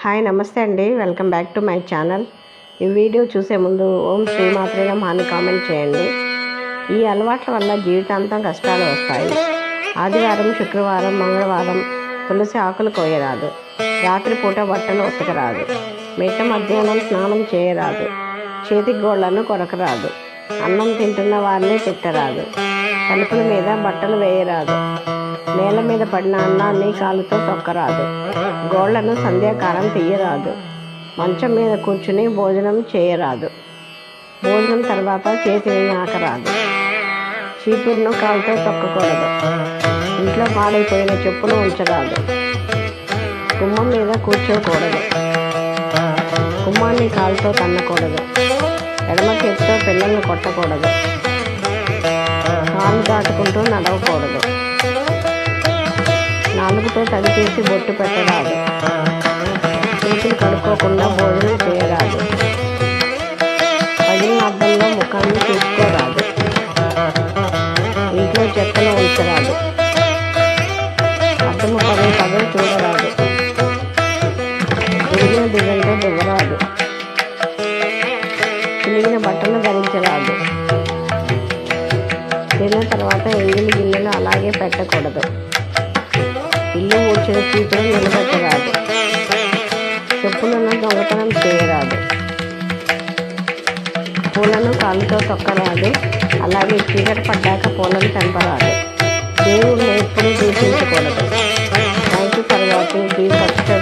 Hi నమస్తే అండి, welcome back to my channel. ఈ వీడియో చూసే ముందు ఓం శ్రీ మాత్రే నమః అని కామెంట్ చేయండి. ఈ అలవాట్ల వల్ల జీవితాంతం కష్టాలు వస్తాయి. ఆదివారం, శుక్రవారం, మంగళవారం తులసి ఆకులు కోయరాదు. రాత్రిపూట బట్టలు ఉతకరాదు. మిట్ట మధ్యాహ్నం స్నానం చేయరాదు. చేతికి గోళ్లను కొరకరాదు. అన్నం తింటున్న వారిని తిట్టరాదు. తలుపుల మీద బట్టలు వేయరాదు. నేల మీద పడిన అన్నాన్ని కాలుతో తొక్కరాదు. గోళ్లను సంధ్యాకాలం తీయరాదు. మంచం మీద కూర్చుని భోజనం చేయరాదు. భోజనం తర్వాత చేతిని నాకరాదు. చీపురును కాలుతో తొక్కకూడదు. ఇంట్లో పాడైపోయిన చెప్పులు ఉంచరాదు. గుమ్మం మీద కూర్చోకూడదు. గుమ్మాన్ని కాలుతో తన్నకూడదు. ఎడమ చేతితో పిల్లల్ని కొట్టకూడదు. కాలు దాటుకుంటూ నడవకూడదు. నాలుగుతో తడి చేసి బొట్టు పెట్టరాదు. చేతులు కడుక్కోకుండా భోజనం చేయరాదు. పగిలిన అద్దంలో ముఖాన్ని చూసుకోరాదు. ఇంట్లో చెత్తను ఉంచరాదు. అద్దము పదే చూడరాదు. విరిగిన దిగంతో దిగరాదు. చిరిగిన బట్టలు ధరించరాదు. తిన్న తర్వాత ఎంగిలి గిన్నెలు అలాగే పెట్టకూడదు. ఇల్లు ఊడ్చిన చీపురు నిలబెట్టరాదు. చెప్పులను దొంగతనం చేయరాదు. పూలను కాలుతో తొక్కరాదు. అలాగే చీకటి పడ్డాక పూలను తెంపరాదు. దేవుడిని ఎప్పుడూ దూషించకూడదు. Thank you for watching. Please subscribe.